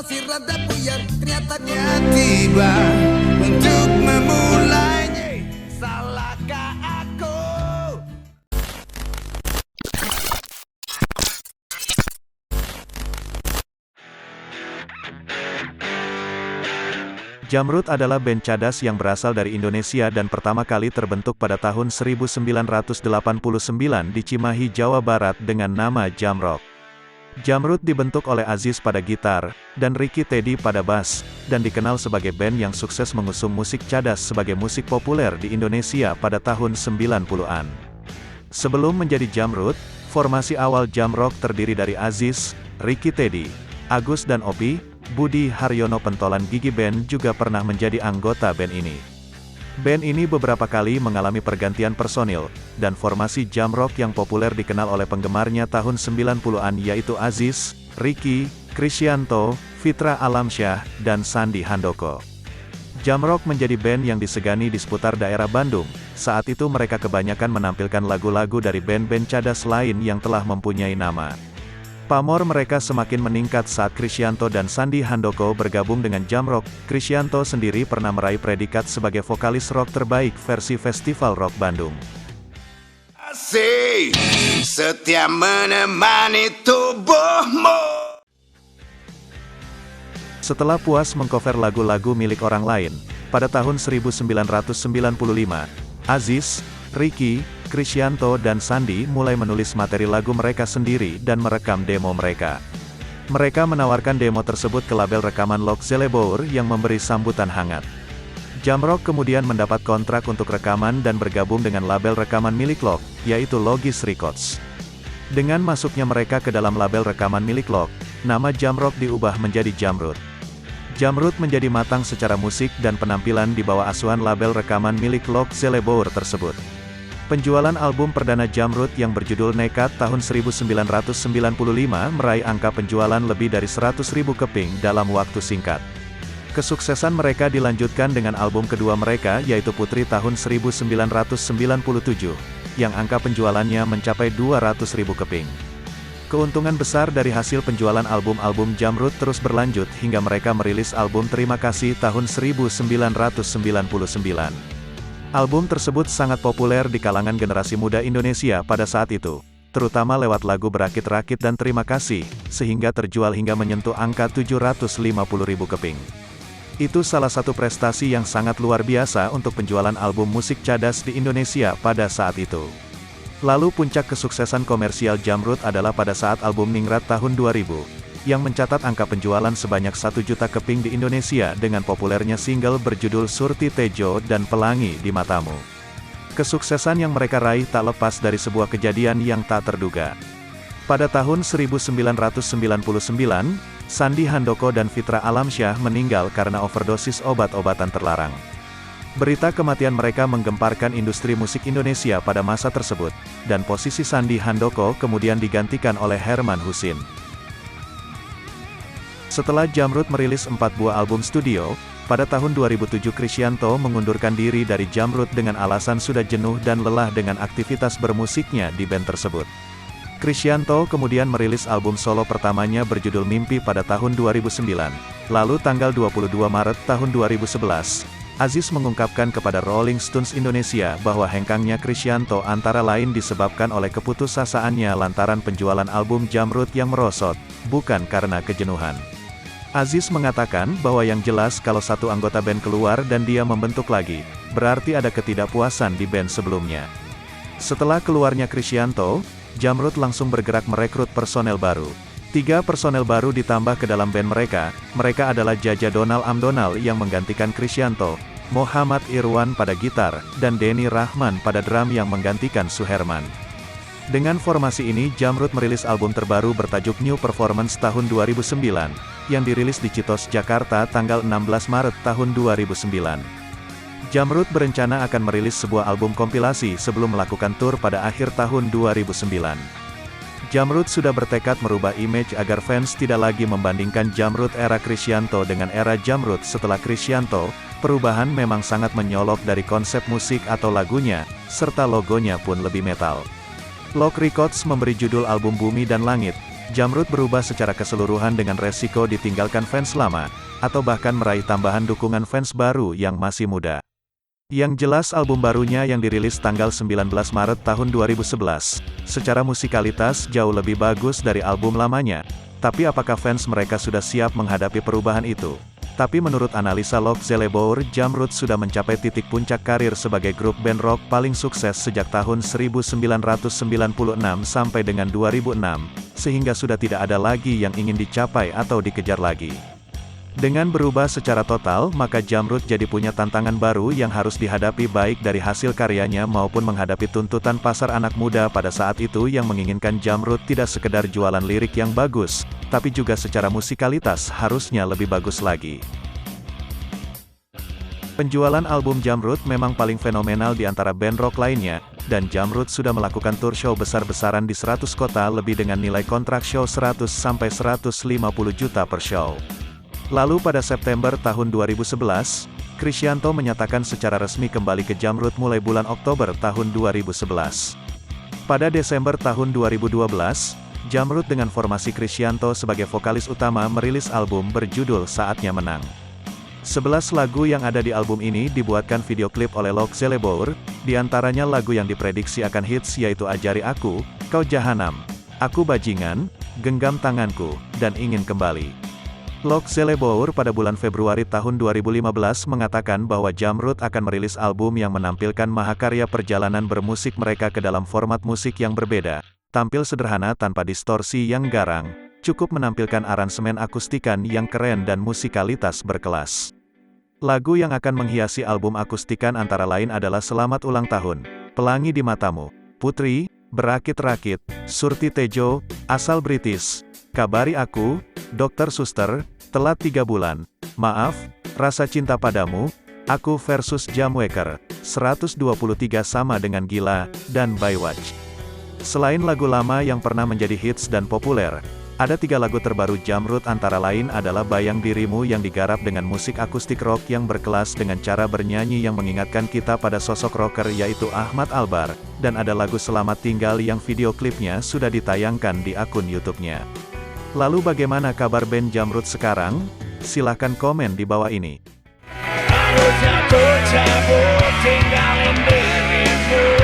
masih rada buyar. Ternyata tiba untuk memulainya. Salahkah aku? Jamrud adalah band cadas yang berasal dari Indonesia dan pertama kali terbentuk pada tahun 1989 di Cimahi, Jawa Barat dengan nama Jamrock. Jamrud dibentuk oleh Aziz pada gitar, dan Ricky Teddy pada bass, dan dikenal sebagai band yang sukses mengusung musik cadas sebagai musik populer di Indonesia pada tahun 90-an. Sebelum menjadi Jamrud, formasi awal Jamrock terdiri dari Aziz, Ricky Teddy, Agus dan Opi. Budi Haryono pentolan Gigi Band juga pernah menjadi anggota band ini. Band ini beberapa kali mengalami pergantian personil, dan formasi Jamrock yang populer dikenal oleh penggemarnya tahun 90-an yaitu Aziz, Ricky, Krisyanto, Fitra Alamsyah, dan Sandi Handoko. Jamrock menjadi band yang disegani di seputar daerah Bandung. Saat itu mereka kebanyakan menampilkan lagu-lagu dari band-band cadas lain yang telah mempunyai nama. Pamor mereka semakin meningkat saat Krisyanto dan Sandi Handoko bergabung dengan Jamrock. Krisyanto sendiri pernah meraih predikat sebagai vokalis rock terbaik versi Festival Rock Bandung. Asik, setia menemani tubuhmu. Setelah puas mengcover lagu-lagu milik orang lain, pada tahun 1995, Aziz, Ricky, Krisyanto dan Sandi mulai menulis materi lagu mereka sendiri dan merekam demo mereka. Mereka menawarkan demo tersebut ke label rekaman Lok Zelebour yang memberi sambutan hangat. Jamrock kemudian mendapat kontrak untuk rekaman dan bergabung dengan label rekaman milik Lok, yaitu Logis Records. Dengan masuknya mereka ke dalam label rekaman milik Lok, nama Jamrock diubah menjadi Jamrud. Jamrud menjadi matang secara musik dan penampilan di bawah asuhan label rekaman milik Lok Zelebour tersebut. Penjualan album perdana Jamrud yang berjudul Nekat tahun 1995 meraih angka penjualan lebih dari 100.000 keping dalam waktu singkat. Kesuksesan mereka dilanjutkan dengan album kedua mereka yaitu Putri tahun 1997, yang angka penjualannya mencapai 200.000 keping. Keuntungan besar dari hasil penjualan album-album Jamrud terus berlanjut hingga mereka merilis album Terima Kasih tahun 1999. Album tersebut sangat populer di kalangan generasi muda Indonesia pada saat itu, terutama lewat lagu Berakit-Rakit dan Terima Kasih, sehingga terjual hingga menyentuh angka 750.000 keping. Itu salah satu prestasi yang sangat luar biasa untuk penjualan album musik cadas di Indonesia pada saat itu. Lalu puncak kesuksesan komersial Jamrud adalah pada saat album Ningrat tahun 2000. Yang mencatat angka penjualan sebanyak 1 juta keping di Indonesia dengan populernya single berjudul Surti Tejo dan Pelangi di Matamu. Kesuksesan yang mereka raih tak lepas dari sebuah kejadian yang tak terduga. Pada tahun 1999, Sandi Handoko dan Fitra Alamsyah meninggal karena overdosis obat-obatan terlarang. Berita kematian mereka menggemparkan industri musik Indonesia pada masa tersebut, dan posisi Sandi Handoko kemudian digantikan oleh Herman Husin. Setelah Jamrud merilis 4 buah album studio, pada tahun 2007 Krisyanto mengundurkan diri dari Jamrud dengan alasan sudah jenuh dan lelah dengan aktivitas bermusiknya di band tersebut. Krisyanto kemudian merilis album solo pertamanya berjudul Mimpi pada tahun 2009. Lalu tanggal 22 Maret tahun 2011, Aziz mengungkapkan kepada Rolling Stones Indonesia bahwa hengkangnya Krisyanto antara lain disebabkan oleh keputusasaan lantaran penjualan album Jamrud yang merosot, bukan karena kejenuhan. Aziz mengatakan bahwa yang jelas kalau satu anggota band keluar dan dia membentuk lagi, berarti ada ketidakpuasan di band sebelumnya. Setelah keluarnya Krisyanto, Jamrud langsung bergerak merekrut personel baru. 3 personel baru ditambah ke dalam band mereka adalah Jaja Donal Amdonal yang menggantikan Krisyanto, Muhammad Irwan pada gitar, dan Denny Rahman pada drum yang menggantikan Suherman. Dengan formasi ini Jamrud merilis album terbaru bertajuk New Performance tahun 2009, yang dirilis di Citos, Jakarta tanggal 16 Maret tahun 2009. Jamrud berencana akan merilis sebuah album kompilasi sebelum melakukan tur pada akhir tahun 2009. Jamrud sudah bertekad merubah image agar fans tidak lagi membandingkan Jamrud era Krisyanto dengan era Jamrud setelah Krisyanto. Perubahan memang sangat menyolok dari konsep musik atau lagunya, serta logonya pun lebih metal. Lok Records memberi judul album Bumi dan Langit, Jamrud berubah secara keseluruhan dengan resiko ditinggalkan fans lama, atau bahkan meraih tambahan dukungan fans baru yang masih muda. Yang jelas album barunya yang dirilis tanggal 19 Maret tahun 2011, secara musikalitas jauh lebih bagus dari album lamanya. Tapi apakah fans mereka sudah siap menghadapi perubahan itu? Tapi menurut analisa Lock Zelleboer, Jamrud sudah mencapai titik puncak karir sebagai grup band rock paling sukses sejak tahun 1996 sampai dengan 2006, sehingga sudah tidak ada lagi yang ingin dicapai atau dikejar lagi. Dengan berubah secara total, maka Jamrud jadi punya tantangan baru yang harus dihadapi baik dari hasil karyanya maupun menghadapi tuntutan pasar anak muda pada saat itu yang menginginkan Jamrud tidak sekedar jualan lirik yang bagus, tapi juga secara musikalitas harusnya lebih bagus lagi. Penjualan album Jamrud memang paling fenomenal di antara band rock lainnya, dan Jamrud sudah melakukan tour show besar-besaran di 100 kota lebih dengan nilai kontrak show 100 sampai 150 juta per show. Lalu pada September tahun 2011, Krisyanto menyatakan secara resmi kembali ke Jamrud mulai bulan Oktober tahun 2011. Pada Desember tahun 2012, Jamrud dengan formasi Krisyanto sebagai vokalis utama merilis album berjudul Saatnya Menang. 11 lagu yang ada di album ini dibuatkan video klip oleh Lock Zelleboer, diantaranya lagu yang diprediksi akan hits yaitu Ajari Aku, Kau Jahanam, Aku Bajingan, Genggam Tanganku, dan Ingin Kembali. Lock Zelleboer pada bulan Februari tahun 2015 mengatakan bahwa Jamrud akan merilis album yang menampilkan mahakarya perjalanan bermusik mereka ke dalam format musik yang berbeda, tampil sederhana tanpa distorsi yang garang, cukup menampilkan aransemen akustikan yang keren dan musikalitas berkelas. Lagu yang akan menghiasi album akustikan antara lain adalah Selamat Ulang Tahun, Pelangi di Matamu, Putri, Berakit-Rakit, Surti Tejo, Asal British, Kabari Aku, Dokter Suster, Telat 3 Bulan, Maaf, Rasa Cinta Padamu, Aku versus Jamwaker, 123 Sama Dengan Gila, dan Baywatch. Selain lagu lama yang pernah menjadi hits dan populer, ada 3 lagu terbaru Jamrud antara lain adalah Bayang Dirimu yang digarap dengan musik akustik rock yang berkelas dengan cara bernyanyi yang mengingatkan kita pada sosok rocker yaitu Ahmad Albar, dan ada lagu Selamat Tinggal yang video klipnya sudah ditayangkan di akun YouTube-nya. Lalu bagaimana kabar band Jamrud sekarang? Silahkan komen di bawah ini. Harusnya ku cabut tinggalin dirimu.